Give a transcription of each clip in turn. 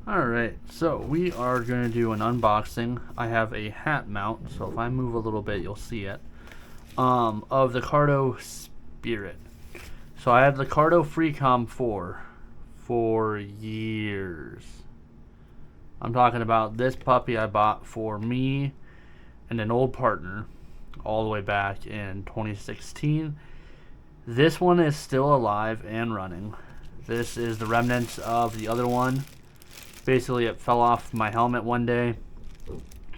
Alright, so we are going to do an unboxing. I have a hat mount, so if I move a little bit, you'll see it, of the Cardo Spirit. So I had the Cardo Freecom 4 for years. I'm talking about this puppy I bought for me and an old partner all the way back in 2016. This one is still alive and running. This is the remnants of the other one. Basically, it fell off my helmet one day.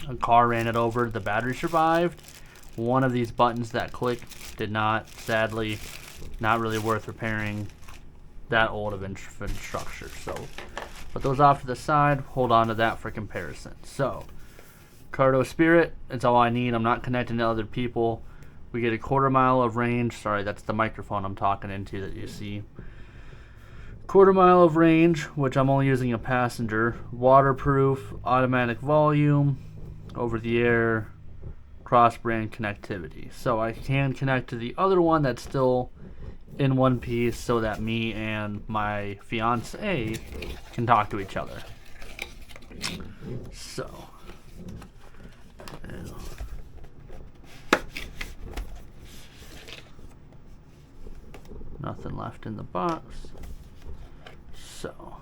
A car ran it over. The battery survived. One of these buttons that clicked did not. Sadly, not really worth repairing that old of structure. So, put those off to the side. Hold on to that for comparison. So, Cardo Spirit, it's all I need. I'm not connecting to other people. We get a 1/4 mile of range. Sorry, that's the microphone I'm talking into that you see. 1/4 mile of range, which I'm only using a passenger. Waterproof, automatic volume, over the air, cross-brand connectivity. So I can connect to the other one that's still in one piece so that me and my fiance can talk to each other. So. Nothing left in the box. So,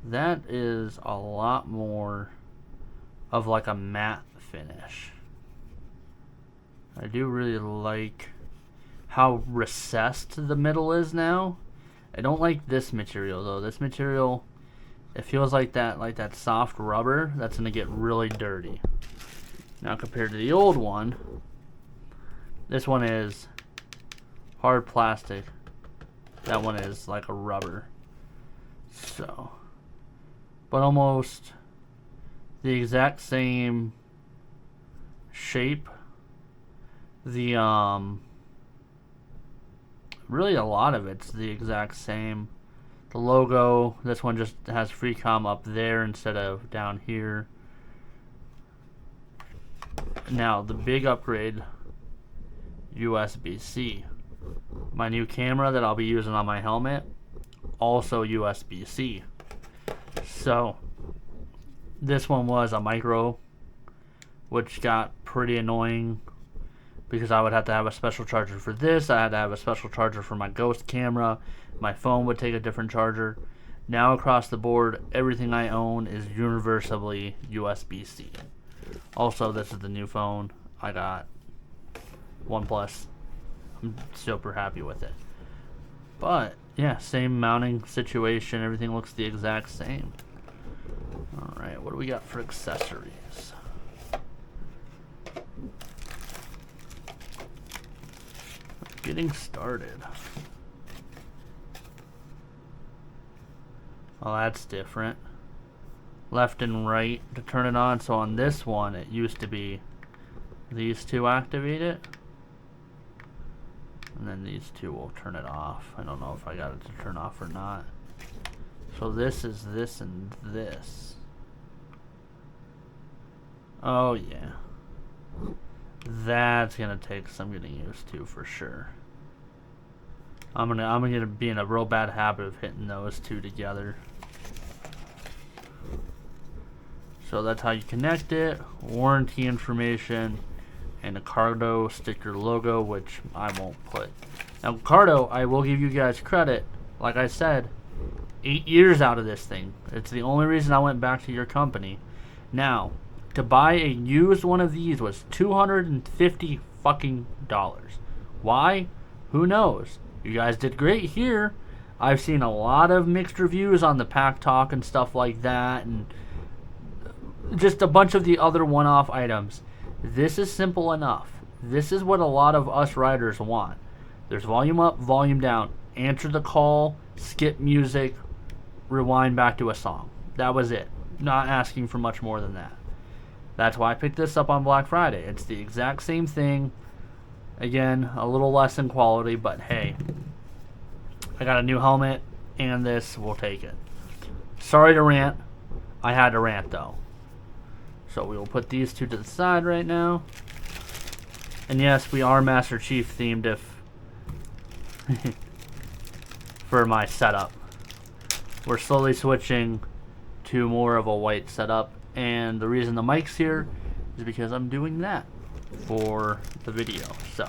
that is a lot more of like a matte finish. I do really like how recessed the middle is now. I don't like this material though. This material, it feels like that soft rubber that's gonna get really dirty. Now compared to the old one, this one is hard plastic. That one is like a rubber. So, but almost the exact same shape. The really a lot of it's the exact same. The logo, this one just has Freecom up there instead of down here. Now the big upgrade, USB-C. My new camera that I'll be using on my helmet, also USB-C. So this one was a micro, which got pretty annoying because I would have to have a special charger for this. I had to have a special charger for my Ghost camera. My phone would take a different charger. Now across the board, everything I own is universally USB-C. Also, this is the new phone I got, OnePlus. I'm super happy with it. But yeah, same mounting situation. Everything looks the exact same. Alright, what do we got for accessories? Getting started. Oh, that's different. Left and right to turn it on. So on this one, it used to be these two activate it. And then these two will turn it off. I don't know if I got it to turn off or not. So this is this and this. Oh yeah. That's gonna take some getting used to for sure. I'm gonna be in a real bad habit of hitting those two together. So that's how you connect it. Warranty information. And a Cardo sticker logo, which I won't put. Now, Cardo, I will give you guys credit. Like I said, 8 years out of this thing. It's the only reason I went back to your company. Now, to buy a used one of these was $250 fucking dollars. Why? Who knows? You guys did great here. I've seen a lot of mixed reviews on the Pack Talk and stuff like that, and just a bunch of the other one-off items. This is simple enough. This is what a lot of us riders want. There's volume up, volume down. Answer the call, skip music, rewind back to a song. That was it. Not asking for much more than that. That's why I picked this up on Black Friday. It's the exact same thing. Again, a little less in quality, but hey. I got a new helmet, and this will take it. Sorry to rant. I had to rant, though. So we will put these two to the side right now. And yes, we are Master Chief themed if for my setup. We're slowly switching to more of a white setup. And the reason the mic's here is because I'm doing that for the video. So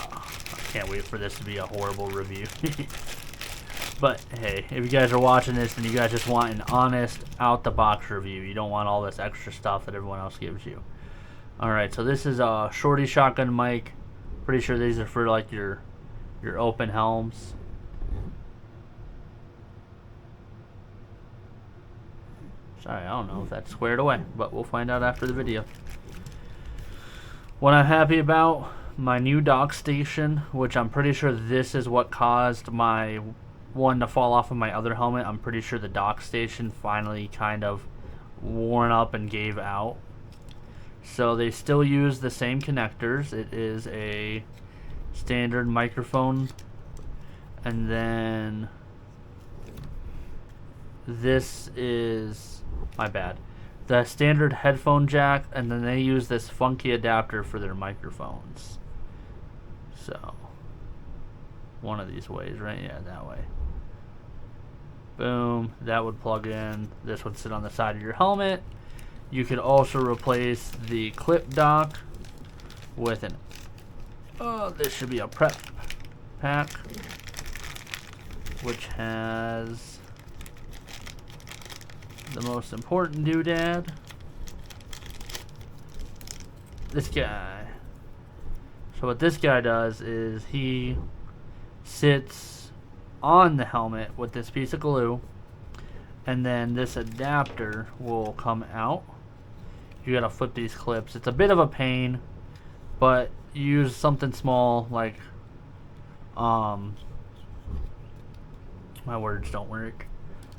I can't wait for this to be a horrible review. But hey, if you guys are watching this and you guys just want an honest out-the-box review, you don't want all this extra stuff that everyone else gives you. Alright, so this is a shorty shotgun mic. Pretty sure these are for like your open helms. Sorry, I don't know if that's squared away, but we'll find out after the video. What I'm happy about, my new dock station, which I'm pretty sure this is what caused my one to fall off of my other helmet. I'm pretty sure the dock station finally kind of worn up and gave out. So they still use the same connectors. It is a standard microphone, and then this is, my bad, the standard headphone jack, and then they use this funky adapter for their microphones. So one of these ways, right? Yeah, that way. Boom, that would plug in. This would sit on the side of your helmet. You could also replace the clip dock with an, this should be a prep pack, which has the most important doodad. This guy. So what this guy does is he sits on the helmet with this piece of glue, and then this adapter will come out. You gotta flip these clips. It's a bit of a pain, but you use something small like my words don't work,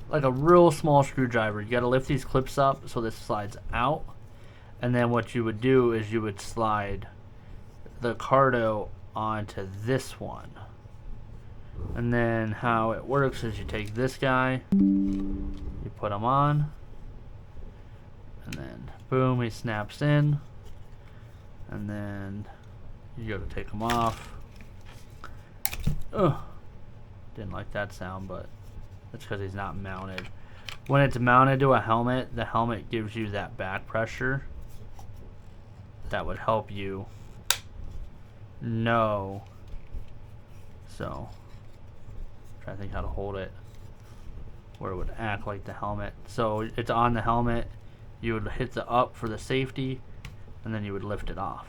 like a real small screwdriver. You gotta lift these clips up so this slides out, and then what you would do is you would slide the Cardo onto this one. And then how it works is you take this guy, you put him on, and then boom, he snaps in, and then you go to take him off. Ugh, didn't like that sound, but that's because he's not mounted. When it's mounted to a helmet, the helmet gives you that back pressure that would help you know. So I think how to hold it where it would act like the helmet. So it's on the helmet, you would hit the up for the safety, and then you would lift it off.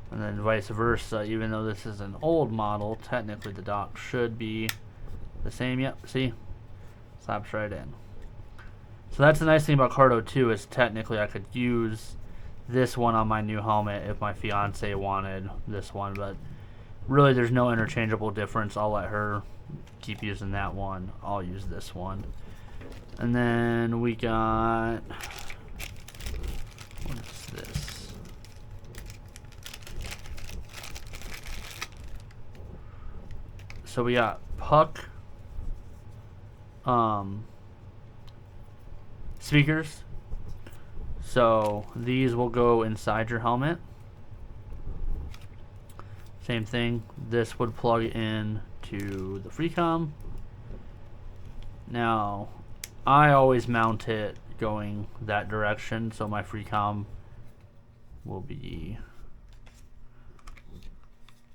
And then vice versa, even though this is an old model, technically the dock should be the same. Yep, see? Slaps right in. So that's the nice thing about Cardo 2 is technically I could use this one on my new helmet if my fiance wanted this one, but really there's no interchangeable difference. I'll let her keep using that one. I'll use this one. And then we got, what's this? So we got puck speakers. So these will go inside your helmet. Same thing, this would plug in to the FreeCom. Now, I always mount it going that direction, so my FreeCom will be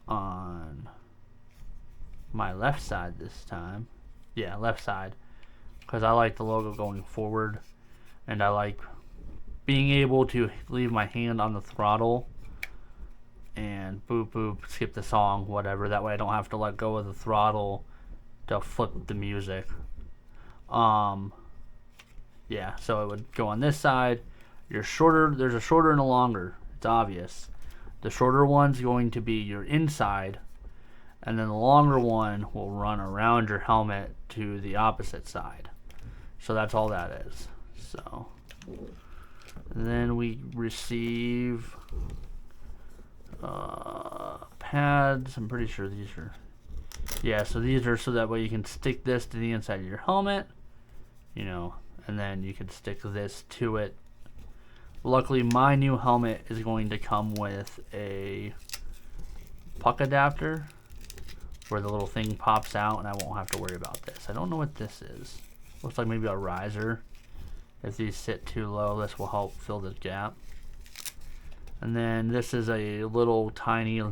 on my left side this time. Yeah, left side, because I like the logo going forward, and I like being able to leave my hand on the throttle and boop boop, skip the song, whatever. That way I don't have to let go of the throttle to flip the music. Yeah, so it would go on this side. Your shorter, there's a shorter and a longer. It's obvious. The shorter one's going to be your inside, and then the longer one will run around your helmet to the opposite side. So that's all that is. So then we receive pads. I'm pretty sure these are, yeah, so these are so that way you can stick this to the inside of your helmet, you know, and then you can stick this to it. Luckily my new helmet is going to come with a puck adapter, where the little thing pops out and I won't have to worry about this. I don't know what this is. Looks like maybe a riser. If these sit too low, this will help fill the gap. And then this is a little tiny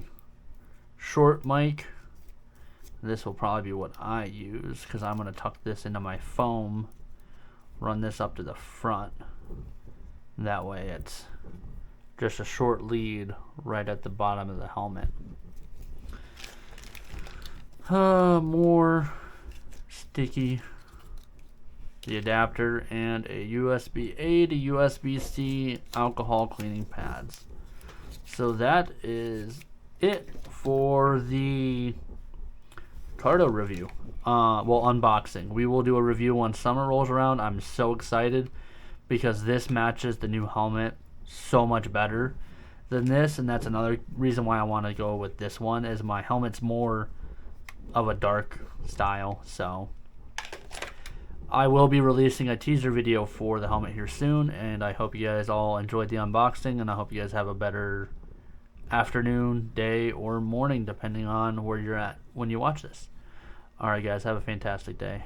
short mic. This will probably be what I use because I'm going to tuck this into my foam, run this up to the front. That way it's just a short lead right at the bottom of the helmet. More sticky. The adapter and a USB-A to USB-C alcohol cleaning pads. So that is it for the Cardo review. Well, unboxing. We will do a review when summer rolls around. I'm so excited because this matches the new helmet so much better than this, and that's another reason why I want to go with this one, is my helmet's more of a dark style. So I will be releasing a teaser video for the helmet here soon, and I hope you guys all enjoyed the unboxing, and I hope you guys have a better afternoon, day, or morning, depending on where you're at when you watch this. Alright guys, have a fantastic day.